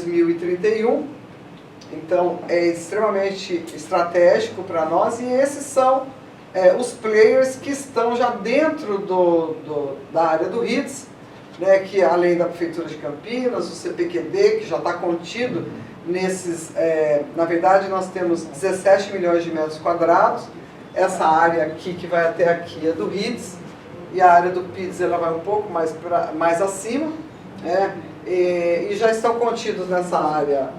2031, então é extremamente estratégico para nós, e esses são os players que estão já dentro da área do RIDS, né, que além da Prefeitura de Campinas, o CPQD, que já está contido nesses, na verdade nós temos 17 milhões de metros quadrados, essa área aqui que vai até aqui é do RIDS, e a área do PIDS ela vai um pouco mais acima, e já estão contidos nessa área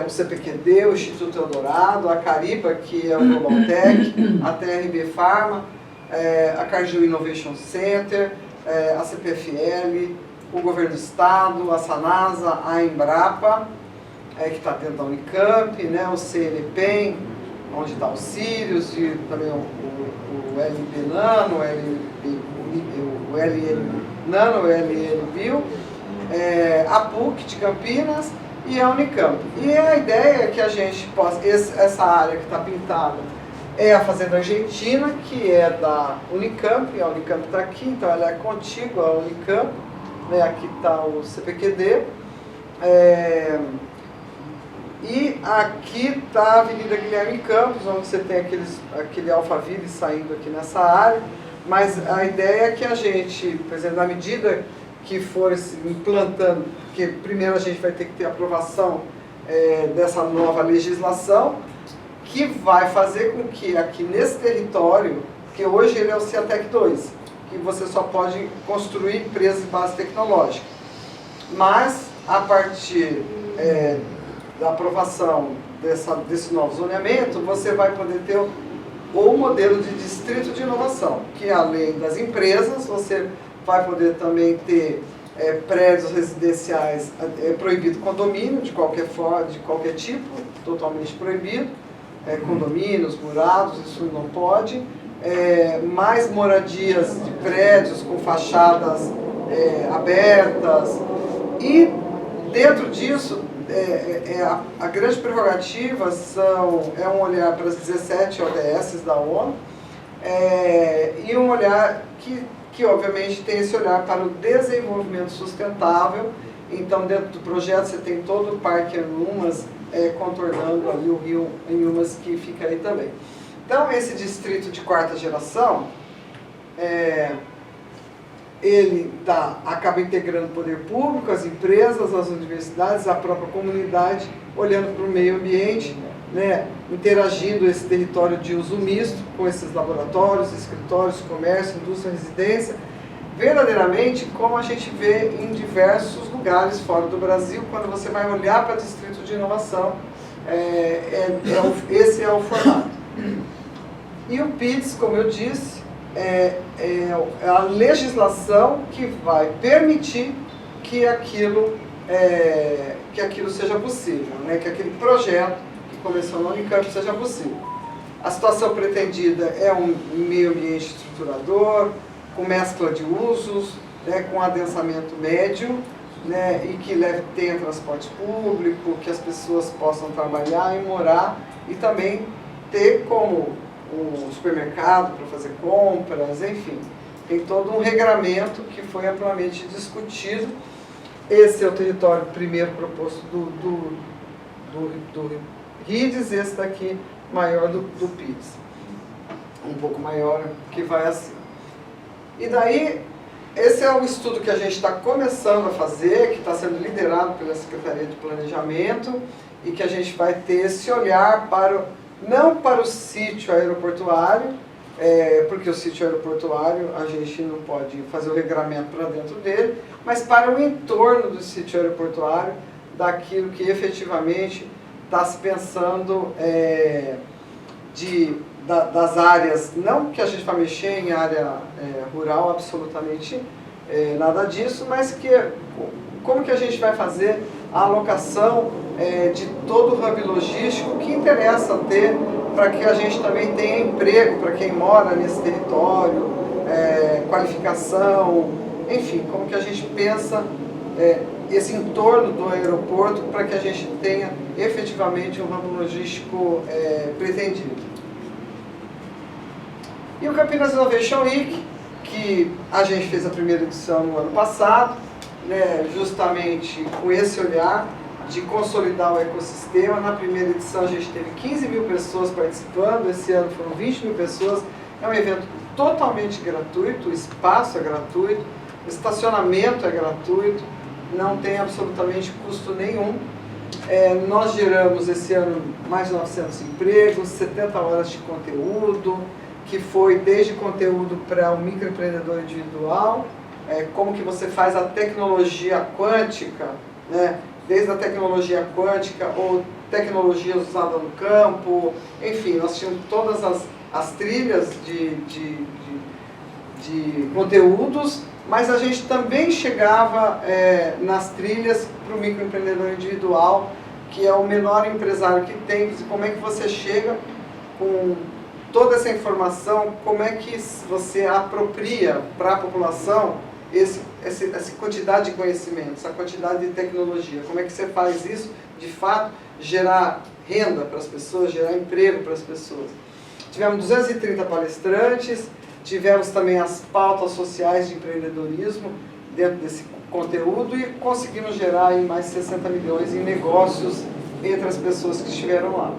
o CPQD, o Instituto Eldorado, a Cariba, que é o Global Tech, a TRB Pharma, a Cargill Innovation Center, a CPFL, o Governo do Estado, a Sanasa, a Embrapa, que está dentro da Unicamp, né, o CNPEM, onde está o Sirius, e também o LB Nano, o LN Nano, o LN Bio, a PUC de Campinas e a Unicamp. E a ideia é que a gente possa, essa área que está pintada é a Fazenda Argentina, que é da Unicamp, e a Unicamp está aqui, então ela é contígua à Unicamp, né, aqui está o CPQD, e aqui está a Avenida Guilherme Campos, onde você tem aquele Alphaville saindo aqui nessa área, mas a ideia é que a gente, por exemplo, na medida que for se implantando, porque primeiro a gente vai ter que ter aprovação dessa nova legislação, que vai fazer com que aqui nesse território, que hoje ele é o CEATEC 2, que você só pode construir empresas de base tecnológica, mas a partir da aprovação desse novo zoneamento, você vai poder ter o modelo de distrito de inovação, que além das empresas, você vai poder também ter prédios residenciais, proibido condomínio de qualquer forma, de qualquer tipo, totalmente proibido, condomínios, murados, isso não pode, mais moradias de prédios com fachadas abertas, e dentro disso, a grande prerrogativa é um olhar para as 17 ODS da ONU, e um olhar que obviamente tem esse olhar para o desenvolvimento sustentável. Então dentro do projeto você tem todo o Parque Inhumas contornando ali o rio Inhumas, que fica aí também. Então esse distrito de quarta geração, ele acaba integrando o poder público, as empresas, as universidades, a própria comunidade, olhando para o meio ambiente, né, interagindo esse território de uso misto com esses laboratórios, escritórios, comércio, indústria, residência, verdadeiramente como a gente vê em diversos lugares fora do Brasil, quando você vai olhar para distrito de inovação, esse é o formato. E o PIDS, como eu disse, é a legislação que vai permitir que aquilo seja possível, né? Que aquele projeto que começou na Unicamp seja possível. A situação pretendida é um meio ambiente estruturador, com mescla de usos, né, com adensamento médio, né, e que tenha transporte público, que as pessoas possam trabalhar e morar, e também ter como um supermercado para fazer compras, enfim. Tem todo um regramento que foi amplamente discutido. Esse é o território primeiro proposto do RIDS, esse daqui maior do PIDS. Um pouco maior, que vai assim. E daí, esse é o estudo que a gente está começando a fazer, que está sendo liderado pela Secretaria de Planejamento, e que a gente vai ter esse olhar não para o sítio aeroportuário, porque o sítio aeroportuário a gente não pode fazer o regramento para dentro dele, mas para o entorno do sítio aeroportuário, daquilo que efetivamente está se pensando das áreas, não que a gente vai mexer em área rural, absolutamente nada disso, mas como que a gente vai fazer a alocação de todo o hub logístico que interessa ter para que a gente também tenha emprego para quem mora nesse território, qualificação, enfim, como que a gente pensa esse entorno do aeroporto para que a gente tenha efetivamente um hub logístico pretendido. E o Campinas Innovation Week, que a gente fez a primeira edição no ano passado, né, justamente com esse olhar de consolidar o ecossistema. Na primeira edição a gente teve 15 mil pessoas participando, esse ano foram 20 mil pessoas. É um evento totalmente gratuito, o espaço é gratuito, o estacionamento é gratuito, não tem absolutamente custo nenhum. Nós geramos esse ano mais de 900 empregos, 70 horas de conteúdo, que foi desde conteúdo para o microempreendedor individual, como que você faz a tecnologia quântica, né? Desde a tecnologia quântica ou tecnologias usadas no campo, enfim, nós tínhamos todas as trilhas de conteúdos, mas a gente também chegava nas trilhas para o microempreendedor individual, que é o menor empresário que tem. Como é que você chega com toda essa informação, como é que você apropria para a população essa quantidade de conhecimento, essa quantidade de tecnologia, como é que você faz isso, de fato, gerar renda para as pessoas, gerar emprego para as pessoas. Tivemos 230 palestrantes, tivemos também as pautas sociais de empreendedorismo dentro desse conteúdo e conseguimos gerar aí mais de 60 milhões em negócios entre as pessoas que estiveram lá.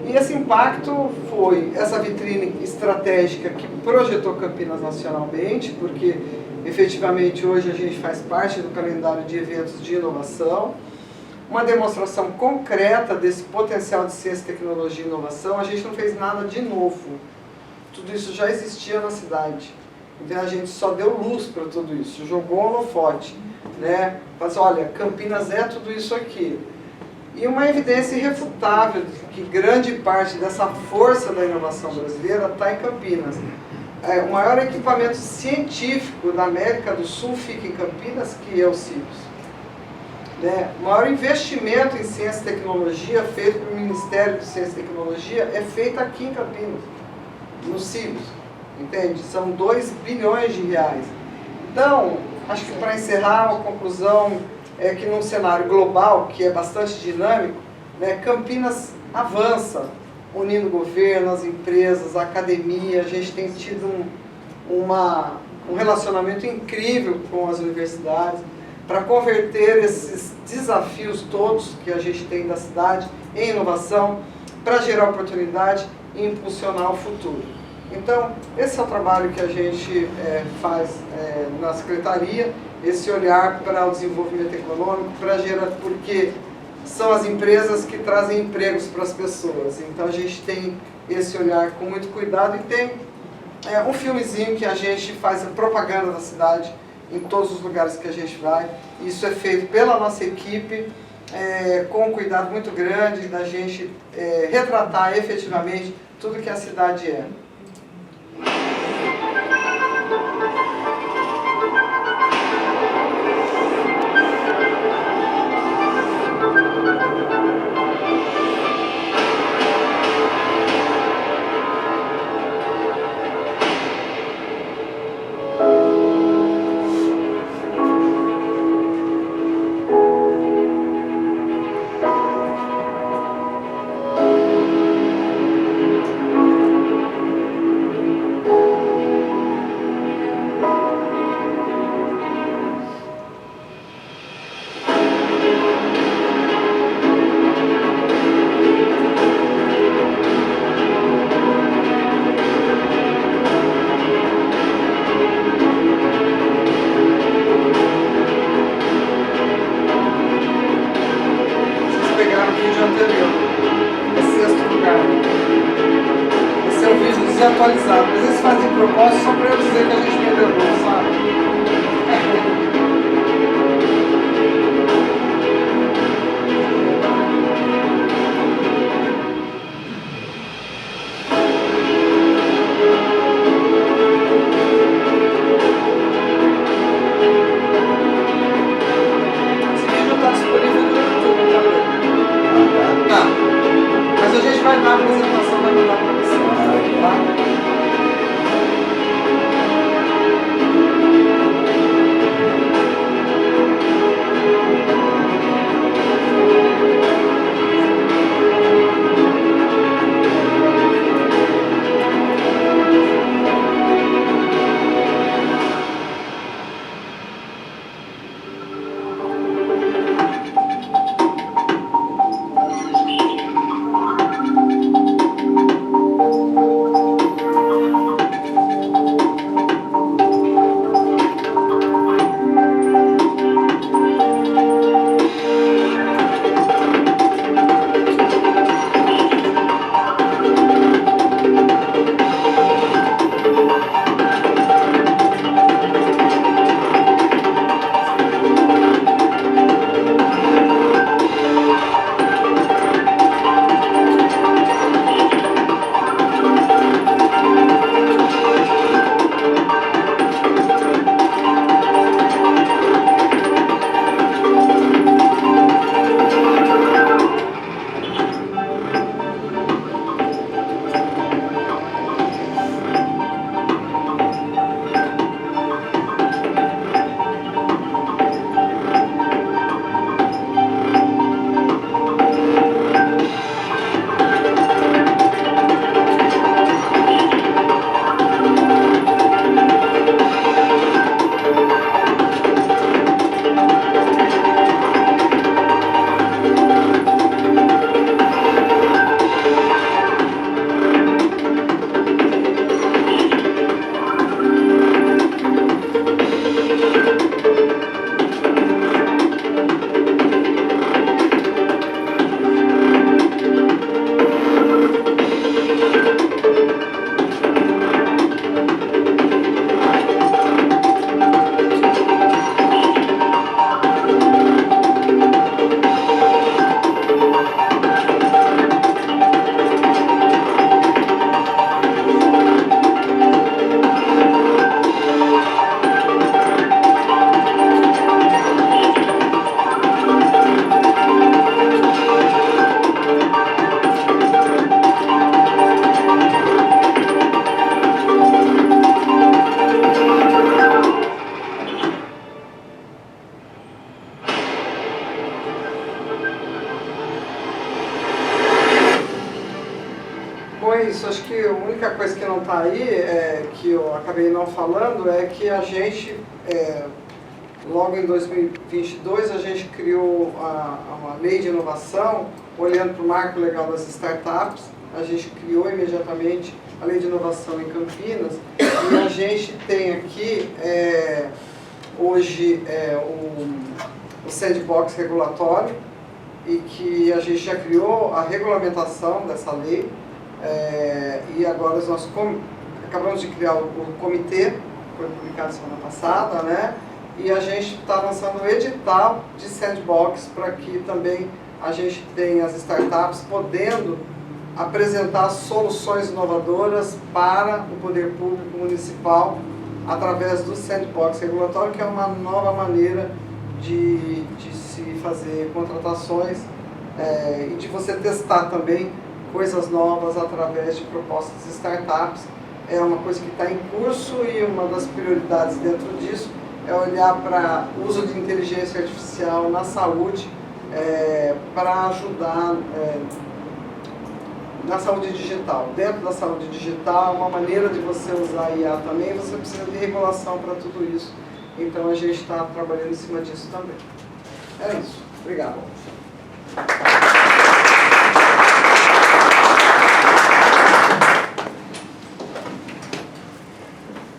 E esse impacto foi essa vitrine estratégica que projetou Campinas nacionalmente, porque efetivamente hoje a gente faz parte do calendário de eventos de inovação, uma demonstração concreta desse potencial de ciência, tecnologia e inovação. A gente não fez nada de novo, tudo isso já existia na cidade, então a gente só deu luz para tudo isso, jogou um holofote, né? Falou assim, olha, Campinas é tudo isso aqui. E uma evidência irrefutável de que grande parte dessa força da inovação brasileira está em Campinas. O maior equipamento científico da América do Sul fica em Campinas, que é o CIBS. O maior investimento em ciência e tecnologia feito pelo Ministério de Ciência e Tecnologia é feito aqui em Campinas, no CIBS, entende? São 2 bilhões de reais. Então, acho que para encerrar, a conclusão é que num cenário global, que é bastante dinâmico, Campinas avança, unindo o governo, as empresas, a academia. A gente tem tido um relacionamento incrível com as universidades para converter esses desafios todos que a gente tem da cidade em inovação, para gerar oportunidade e impulsionar o futuro. Então, esse é o trabalho que a gente faz na Secretaria, esse olhar para o desenvolvimento econômico, para gerar, porque são as empresas que trazem empregos para as pessoas. Então a gente tem esse olhar com muito cuidado e tem um filmezinho que a gente faz a propaganda da cidade em todos os lugares que a gente vai. Isso é feito pela nossa equipe, com um cuidado muito grande da gente retratar efetivamente tudo que a cidade é. Atualizado, mas eles fazem propósito só para eu dizer que a gente melhorou, sabe? Esse vídeo está disponível no YouTube também. Tá. Mas a gente vai dar a apresentação, vai mandar para você. Tá? isso. Acho que a única coisa que não está aí, que eu acabei não falando, é que a gente, logo em 2022, a gente criou uma lei de inovação, olhando para o marco legal das startups. A gente criou imediatamente a lei de inovação em Campinas, e a gente tem aqui, hoje, o sandbox regulatório, e que a gente já criou a regulamentação dessa lei, e agora nós acabamos de criar o comitê, foi publicado semana passada, né? E a gente está lançando um edital de sandbox para que também a gente tenha as startups podendo apresentar soluções inovadoras para o poder público municipal através do sandbox regulatório, que é uma nova maneira de se fazer contratações e de você testar também coisas novas através de propostas de startups. É uma coisa que está em curso, e uma das prioridades dentro disso é olhar para o uso de inteligência artificial na saúde, para ajudar na saúde digital. Dentro da saúde digital, uma maneira de você usar a IA também, você precisa de regulação para tudo isso. Então a gente está trabalhando em cima disso também. É isso. Obrigado.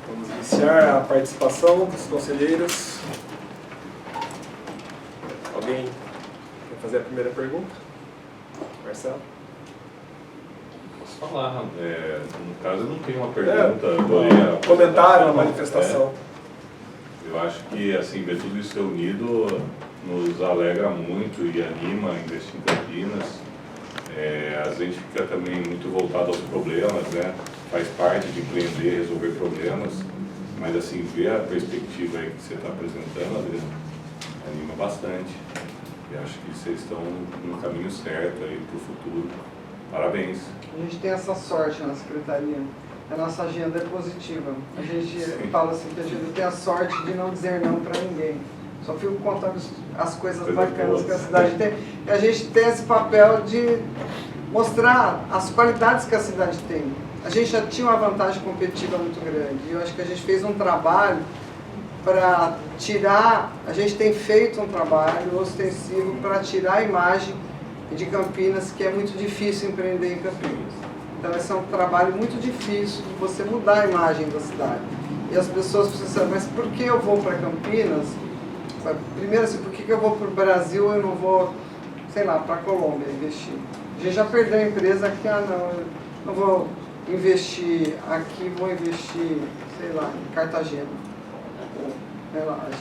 Vamos iniciar a participação dos conselheiros. Alguém quer fazer a primeira pergunta? Marcelo? Posso falar. No caso, eu não tenho uma pergunta. Comentário na manifestação. Eu acho que, assim, ver tudo isso reunido nos alegra muito e anima a investir em Campinas. A gente fica também muito voltado aos problemas, né? Faz parte de empreender, resolver problemas, mas, assim, ver a perspectiva aí que você está apresentando, às vezes, anima bastante. E acho que vocês estão no caminho certo aí para o futuro. Parabéns. A gente tem essa sorte na Secretaria. A nossa agenda é positiva. A gente fala assim que a gente tem a sorte de não dizer não para ninguém. Só fico contando as coisas bacanas que a cidade tem. E a gente tem esse papel de mostrar as qualidades que a cidade tem. A gente já tinha uma vantagem competitiva muito grande. E eu acho que a gente fez um trabalho para tirar... A gente tem feito um trabalho ostensivo para tirar a imagem de Campinas, que é muito difícil empreender em Campinas. Então esse é um trabalho muito difícil de você mudar a imagem da cidade. E as pessoas precisam saber, mas por que eu vou para Campinas? Primeiro assim, por que eu vou para o Brasil e eu não vou, sei lá, para a Colômbia investir? A gente já perdeu a empresa aqui, não vou investir aqui, vou investir, sei lá, em Cartagena.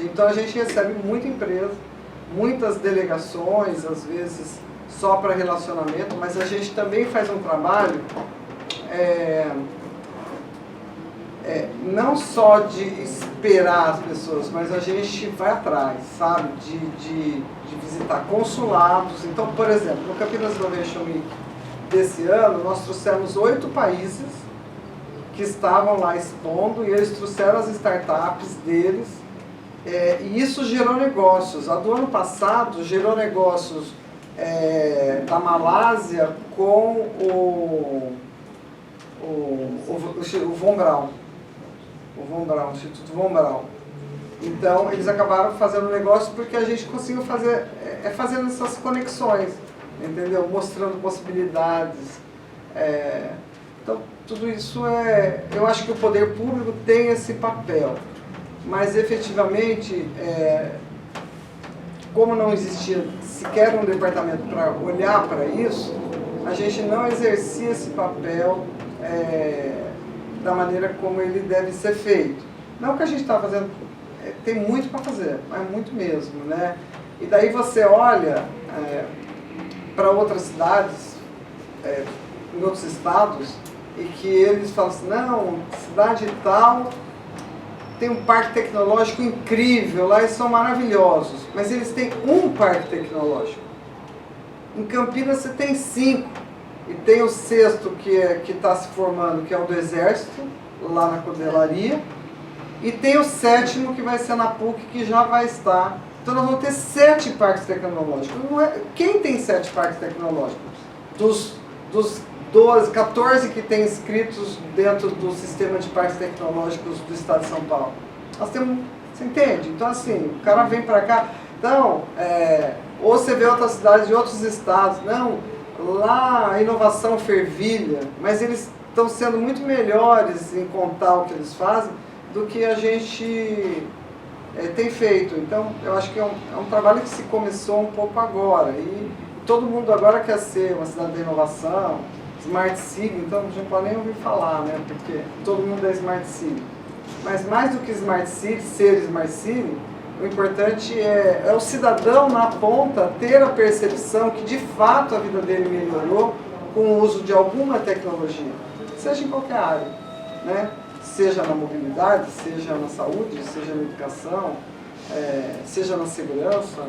Então a gente recebe muita empresa, muitas delegações, às vezes só para relacionamento, mas a gente também faz um trabalho não só de esperar as pessoas, mas a gente vai atrás, sabe? De visitar consulados. Então, por exemplo, no Campinas Innovation Week desse ano, nós trouxemos 8 países que estavam lá expondo, e eles trouxeram as startups deles, e isso gerou negócios. A do ano passado gerou negócios da Malásia com o Von Braun, o Instituto Von Braun. Então, eles acabaram fazendo negócio porque a gente conseguiu fazer, fazendo essas conexões, entendeu? Mostrando possibilidades. Então, tudo isso eu acho que o poder público tem esse papel, mas efetivamente, como não existia sequer um departamento para olhar para isso, a gente não exercia esse papel da maneira como ele deve ser feito. Não que a gente está fazendo, tem muito para fazer, mas muito mesmo, né? E daí você olha para outras cidades, em outros estados, e que eles falam assim, não, cidade tal tem um parque tecnológico incrível, lá eles são maravilhosos, mas eles têm um parque tecnológico. Em Campinas você tem 5, e tem o 6º que está se formando, que é o do Exército, lá na Cordelaria, e tem o 7º que vai ser na PUC, que já vai estar. Então nós vamos ter 7 parques tecnológicos. Quem tem 7 parques tecnológicos? Dos 12, 14 que tem inscritos dentro do sistema de parques tecnológicos do estado de São Paulo. Nós temos, você entende? Então assim, o cara vem para cá, então, ou você vê outras cidades de outros estados, não, lá a inovação fervilha, mas eles estão sendo muito melhores em contar o que eles fazem do que a gente tem feito. Então, eu acho que é um trabalho que se começou um pouco agora. E todo mundo agora quer ser uma cidade da inovação, Smart City, então a gente não pode nem ouvir falar, né? Porque todo mundo é Smart City. Mas mais do que Smart City, ser Smart City, o importante é o cidadão na ponta ter a percepção que de fato a vida dele melhorou com o uso de alguma tecnologia, seja em qualquer área, né? Seja na mobilidade, seja na saúde, seja na educação, seja na segurança.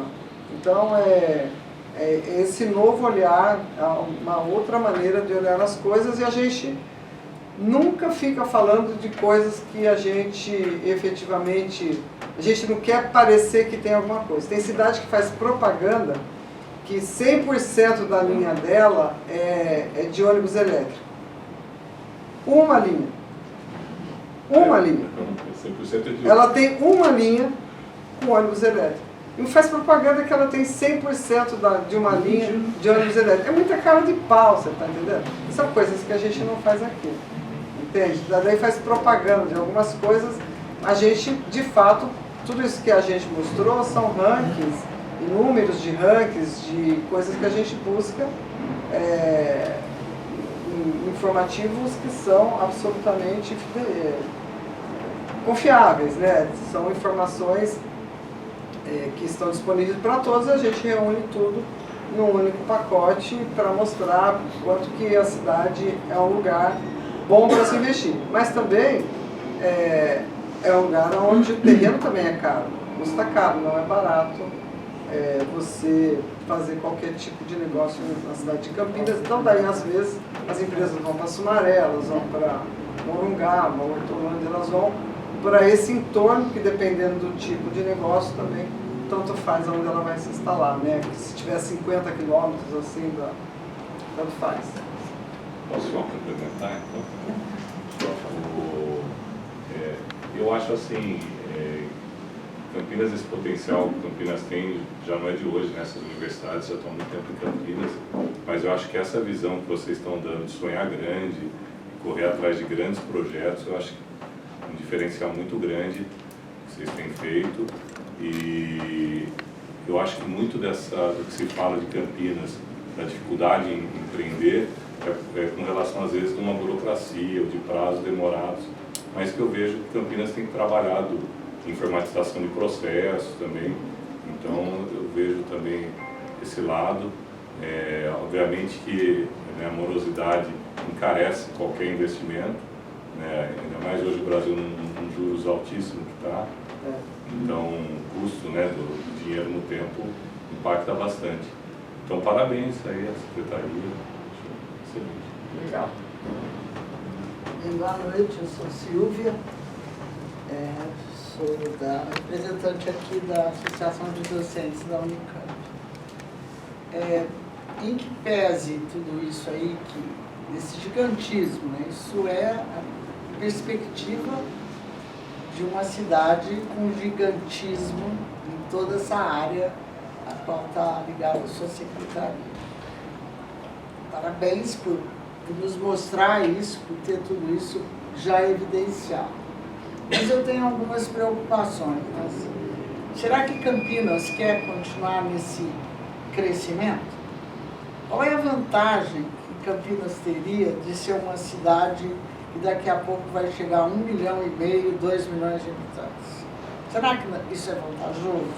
Então, esse novo olhar, uma outra maneira de olhar as coisas, e a gente nunca fica falando de coisas que a gente efetivamente, a gente não quer parecer que tem alguma coisa. Tem cidade que faz propaganda que 100% da linha dela é de ônibus elétrico. Uma linha. Uma linha. 100% é de... Ela tem uma linha com ônibus elétrico. E faz propaganda que ela tem 100% de uma linha de ônibus elétrico. É muita cara de pau, você está entendendo? São coisas que a gente não faz aqui. Entende? Daí faz propaganda de algumas coisas. A gente, de fato, tudo isso que a gente mostrou são rankings, números de rankings, de coisas que a gente busca, informativos que são absolutamente confiáveis, né? São informações que estão disponíveis para todos, a gente reúne tudo num único pacote para mostrar quanto que a cidade é um lugar bom para se investir. Mas também é um lugar onde o terreno também é caro, custa caro, não é barato você fazer qualquer tipo de negócio na cidade de Campinas. Então daí às vezes as empresas vão para Sumaré, elas vão para Morungaba, Hortolândia, elas vão para esse entorno, que dependendo do tipo de negócio também, tanto faz onde ela vai se instalar, né? Se tiver 50 quilômetros assim, tanto faz. Posso só complementar, então? Eu acho assim, Campinas, esse potencial que Campinas tem, já não é de hoje, né? Essas universidades já estão há muito tempo em Campinas, mas eu acho que essa visão que vocês estão dando de sonhar grande, correr atrás de grandes projetos, eu acho que um diferencial muito grande que vocês têm feito. E eu acho que muito do que se fala de Campinas, da dificuldade em empreender, com relação às vezes a uma burocracia ou de prazos demorados, mas que eu vejo que Campinas tem trabalhado em informatização de processos também, então eu vejo também esse lado. Obviamente que a morosidade encarece qualquer investimento, né? Ainda mais hoje o Brasil num juros altíssimos que está. Então, o custo, né, do dinheiro no tempo impacta bastante. Então, parabéns aí à Secretaria. Excelente. Legal. Boa noite, eu sou Silvia, sou representante aqui da Associação de Docentes da Unicamp. Em que pese tudo isso aí, esse gigantismo, né, isso é a perspectiva de uma cidade com gigantismo em toda essa área a qual está ligada a sua secretaria. Parabéns por nos mostrar isso, por ter tudo isso já evidenciado. Mas eu tenho algumas preocupações. Será que Campinas quer continuar nesse crescimento? Qual é a vantagem que Campinas teria de ser uma cidade que daqui a pouco vai chegar a 1,5 milhão, 2 milhões de habitantes? Será que isso é vantajoso?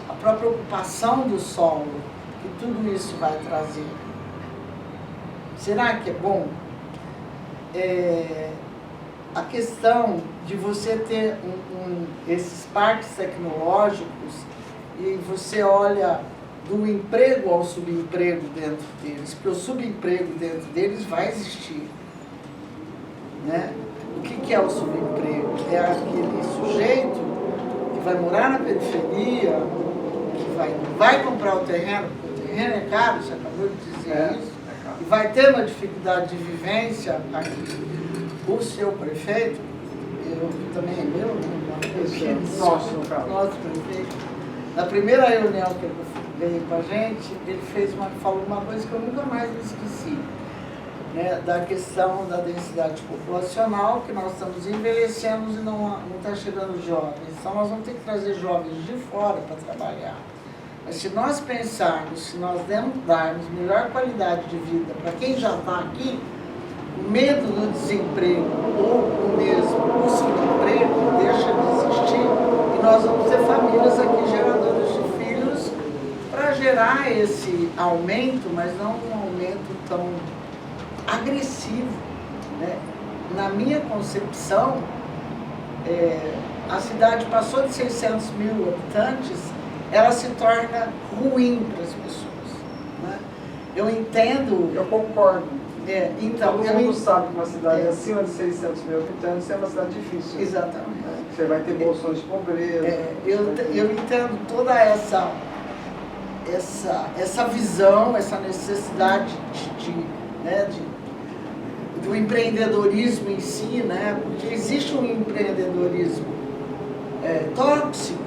A própria ocupação do solo, que tudo isso vai trazer. Será que é bom? A questão de você ter esses parques tecnológicos e você olha do emprego ao subemprego dentro deles, porque o subemprego dentro deles vai existir. Né? O que é o subemprego? É aquele sujeito que vai morar na periferia, que vai comprar o terreno, porque o terreno é caro, você acabou de dizer isso, e vai ter uma dificuldade de vivência aqui. O seu prefeito, eu também é meu, né? Nosso, no caso. Nosso prefeito, na primeira reunião que ele veio com a gente, ele falou uma coisa que eu nunca mais me esqueci, né? Da questão da densidade populacional, que nós estamos envelhecendo e não está chegando jovens. Então nós vamos ter que trazer jovens de fora para trabalhar. Mas se nós pensarmos, se nós darmos melhor qualidade de vida para quem já está aqui, o medo do desemprego ou o mesmo o subemprego deixa de existir e nós vamos ter famílias aqui geradoras de filhos para gerar esse aumento, mas não um aumento tão agressivo, né? Na minha concepção, a cidade passou de 600 mil habitantes, ela se torna ruim para as pessoas, né? Eu entendo... Eu concordo. Então, todo mundo sabe que uma cidade acima de 600 mil habitantes é uma cidade difícil. Exatamente. Né? Você vai ter bolsões de pobreza. Eu entendo toda essa visão, essa necessidade do empreendedorismo em si, né? Porque existe um empreendedorismo tóxico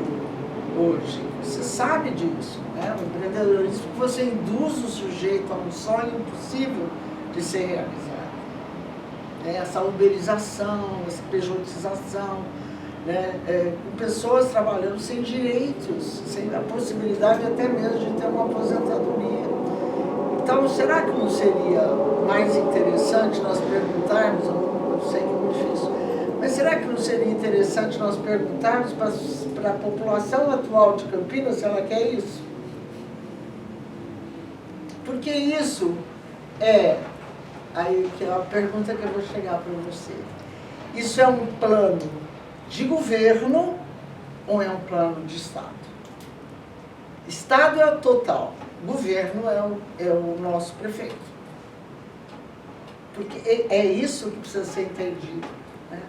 hoje, você sabe disso, né? O empreendedorismo que você induz o sujeito a um sonho impossível de ser realizado. Essa uberização, essa pejotização, né? Com pessoas trabalhando sem direitos, sem a possibilidade até mesmo de ter uma aposentadoria. Então, será que não seria mais interessante nós perguntarmos, eu sei que é muito difícil, mas será que não seria interessante nós perguntarmos para a população atual de Campinas se ela quer isso? Porque isso aí que é a pergunta que eu vou chegar para você. Isso é um plano de governo ou é um plano de Estado? Estado é o total, governo é o nosso prefeito. Porque é isso que precisa ser entendido, né?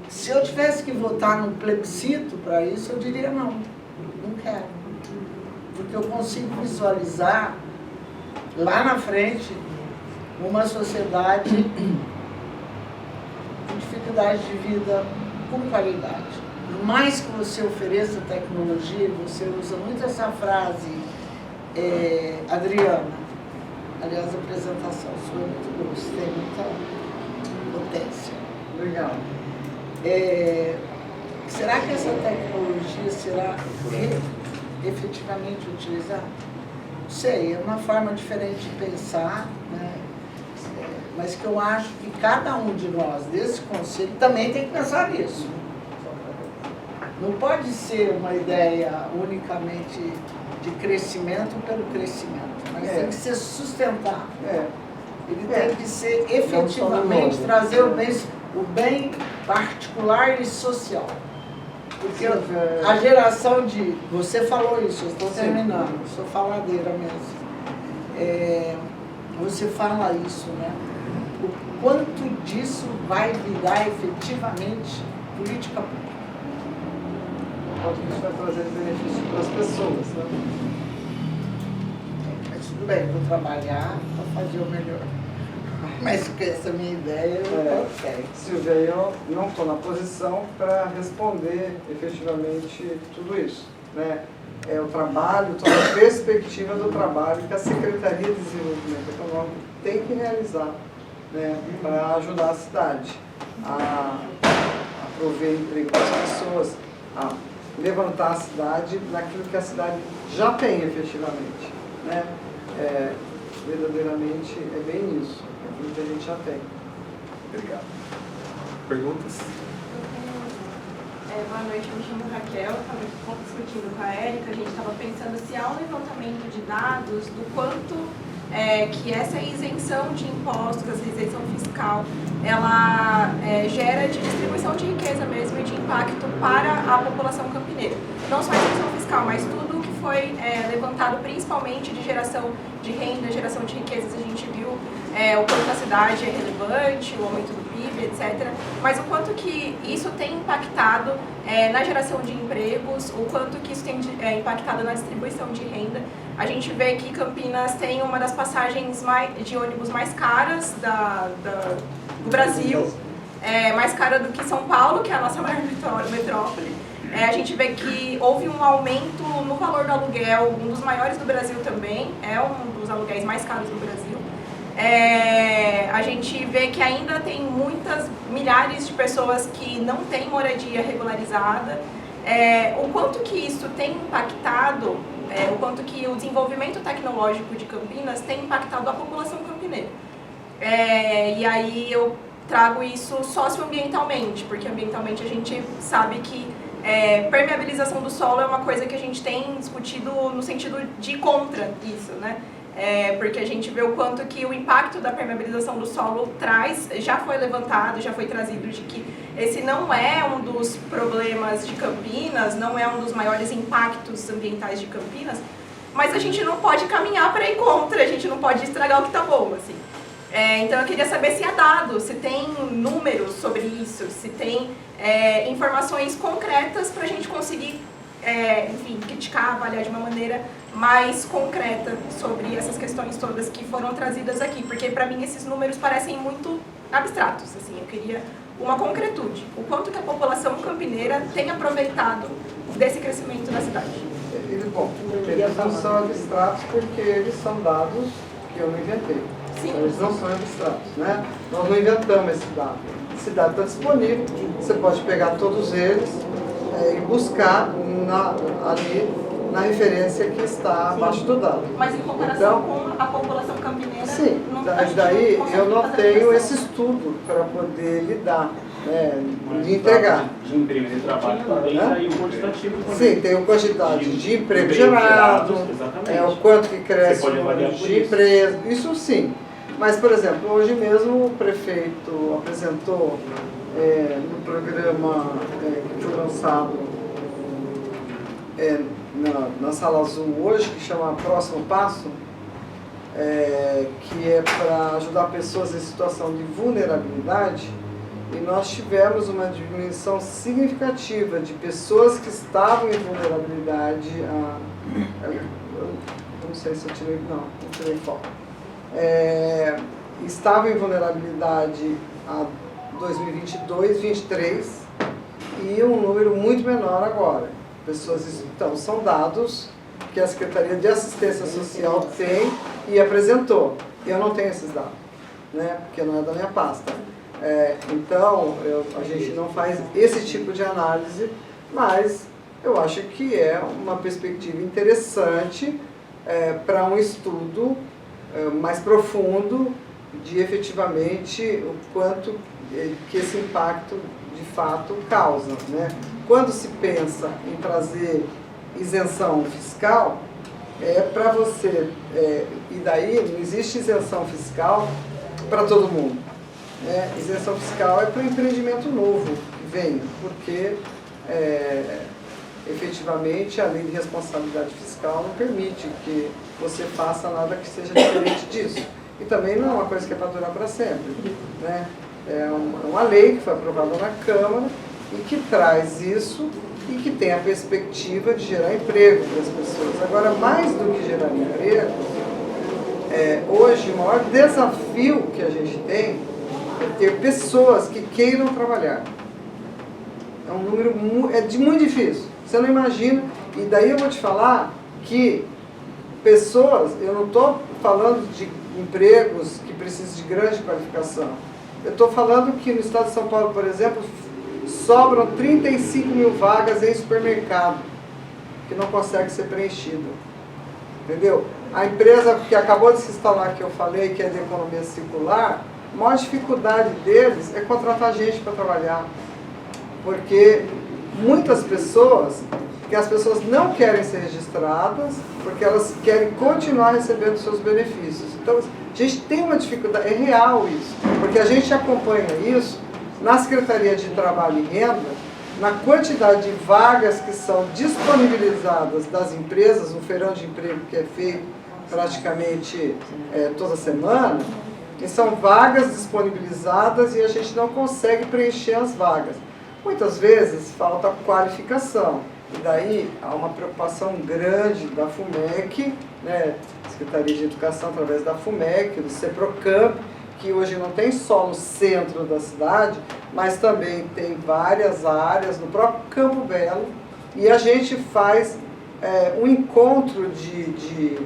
Se eu tivesse que votar num plebiscito para isso, eu diria não quero. Porque eu consigo visualizar lá na frente uma sociedade com dificuldade de vida com qualidade. Por mais que você ofereça tecnologia, você usa muito essa frase, Adriana, aliás, a apresentação sua é muito boa, você tem muita potência. Legal. Será que essa tecnologia será efetivamente utilizada? Não sei, é uma forma diferente de pensar, né? Mas que eu acho que cada um de nós, desse conselho, também tem que pensar nisso. Não pode ser uma ideia unicamente de crescimento pelo crescimento, mas tem que ser sustentável. Ele tem que ser efetivamente trazer o bem particular e social. Porque a geração de... Você falou isso, eu estou terminando, sou faladeira mesmo. Você fala isso, né? O quanto disso vai virar efetivamente política pública? Quanto isso vai trazer benefício para as pessoas, né? Mas tudo bem, vou trabalhar para fazer o melhor. Mas com essa minha ideia, Silvia, eu não estou na posição para responder efetivamente tudo isso, né? É o trabalho, toda a perspectiva do trabalho que a Secretaria de Desenvolvimento Econômico tem que realizar, né, para ajudar a cidade a prover emprego para as pessoas, a levantar a cidade naquilo que a cidade já tem efetivamente, né? Verdadeiramente é bem isso, aquilo que a gente já tem. Obrigado. Perguntas? Boa noite, eu me chamo Raquel, estava discutindo com a Érica, a gente estava pensando se há um levantamento de dados do quanto que essa isenção de impostos, essa isenção fiscal, ela gera de distribuição de riqueza mesmo e de impacto para a população campineira. Não só a isenção fiscal, mas tudo o que foi levantado principalmente de geração de renda, geração de riquezas, a gente viu o quanto a cidade é relevante, o aumento do PIB, etc. Mas o quanto que isso tem impactado na geração de empregos, o quanto que isso tem impactado na distribuição de renda. a gente vê que Campinas tem uma das passagens de ônibus mais caras do Brasil, mais cara do que São Paulo, que é a nossa maior metrópole. A gente vê que houve um aumento no valor do aluguel, um dos maiores do Brasil também, é um dos aluguéis mais caros do Brasil. A gente vê que ainda tem milhares de pessoas que não têm moradia regularizada. O quanto que isso tem impactado, o quanto que o desenvolvimento tecnológico de Campinas tem impactado a população campineira. E aí eu trago isso socioambientalmente, porque ambientalmente a gente sabe que permeabilização do solo é uma coisa que a gente tem discutido no sentido de contra isso, né? Porque a gente vê o quanto que o impacto da permeabilização do solo já foi levantado, já foi trazido de que esse não é um dos problemas de Campinas, não é um dos maiores impactos ambientais de Campinas, mas a gente não pode caminhar para ir contra, a gente não pode estragar o que está bom, assim. Então eu queria saber se há dados, se tem números sobre isso, se tem informações concretas para a gente conseguir, enfim, criticar, avaliar de uma maneira mais concreta sobre essas questões todas que foram trazidas aqui, porque para mim esses números parecem muito abstratos, assim, eu queria uma concretude, o quanto que a população campineira tem aproveitado desse crescimento da cidade. Bom, eles não são abstratos porque eles são dados que eu não inventei. Sim. Eles não são abstratos, né? Nós não inventamos esse dado. Esse dado está disponível, você pode pegar todos eles e buscar ali na referência que está abaixo do dado. Mas em comparação com a população campineira... Sim, daí eu não tenho esse estudo para poder lidar, de entregar. De emprego e de trabalho também, aí o quantitativo também. Sim, tem o quantidade de emprego gerado, o quanto que cresce o número de empresas, isso sim. Mas, por exemplo, hoje mesmo o prefeito apresentou no programa que foi lançado na Sala Azul hoje, que chama Próximo Passo, que é para ajudar pessoas em situação de vulnerabilidade, e nós tivemos uma diminuição significativa de pessoas que estavam em vulnerabilidade. Não sei se eu tirei, não tirei foto. Estavam em vulnerabilidade a 2022, 2023 e um número muito menor agora. Então, são dados que a Secretaria de Assistência Social tem e apresentou. Eu não tenho esses dados, né, porque não é da minha pasta. Então, a gente não faz esse tipo de análise, mas eu acho que é uma perspectiva interessante para um estudo mais profundo de efetivamente o quanto que esse impacto de fato causa, né? Quando se pensa em trazer isenção fiscal, para você, e daí não existe isenção fiscal para todo mundo, né? Isenção fiscal é para o empreendimento novo que vem, porque efetivamente a lei de responsabilidade fiscal não permite que você faça nada que seja diferente disso. E também não é uma coisa que é para durar para sempre, né? É uma lei que foi aprovada na Câmara e que traz isso e que tem a perspectiva de gerar emprego para as pessoas. Agora, mais do que gerar emprego, hoje o maior desafio que a gente tem é ter pessoas que queiram trabalhar. É um número muito difícil. Você não imagina, e daí eu vou te falar que pessoas, eu não estou falando de empregos que precisam de grande qualificação. Eu estou falando que no estado de São Paulo, por exemplo, sobram 35 mil vagas em supermercado que não consegue ser preenchida. Entendeu? A empresa que acabou de se instalar, que eu falei, que é de economia circular, a maior dificuldade deles é contratar gente para trabalhar. Porque muitas pessoas, que as pessoas não querem ser registradas, porque elas querem continuar recebendo seus benefícios. Então, a gente tem uma dificuldade, é real isso, porque a gente acompanha isso na Secretaria de Trabalho e Renda, na quantidade de vagas que são disponibilizadas das empresas, no feirão de emprego que é feito praticamente toda semana, que são vagas disponibilizadas e a gente não consegue preencher as vagas. Muitas vezes falta qualificação. E daí há uma preocupação grande da FUMEC, né, Secretaria de Educação através da FUMEC, do CEPROCAMP, que hoje não tem só no centro da cidade, mas também tem várias áreas no próprio Campo Belo, e a gente faz um encontro de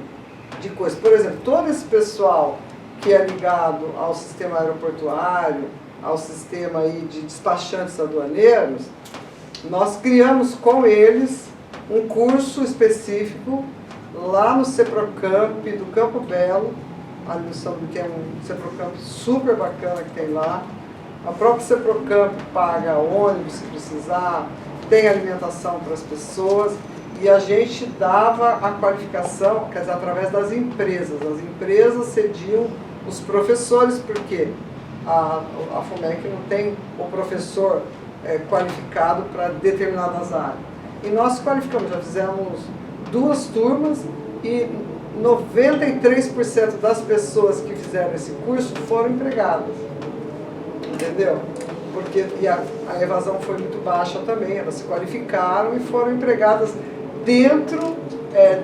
coisas. Por exemplo, todo esse pessoal que é ligado ao sistema aeroportuário, ao sistema aí de despachantes aduaneiros, nós criamos com eles um curso específico lá no CEPROCAMP do Campo Belo, ali no São, que é um CEPROCAMP super bacana que tem lá. A própria CEPROCAMP paga ônibus se precisar, tem alimentação para as pessoas, e a gente dava a qualificação, quer dizer, através das empresas. As empresas cediam os professores, porque a FUMEC não tem o professor qualificado para determinadas áreas. E nós qualificamos, já fizemos 2 turmas e 93% das pessoas que fizeram esse curso foram empregadas. Entendeu? Porque a evasão foi muito baixa também, elas se qualificaram e foram empregadas dentro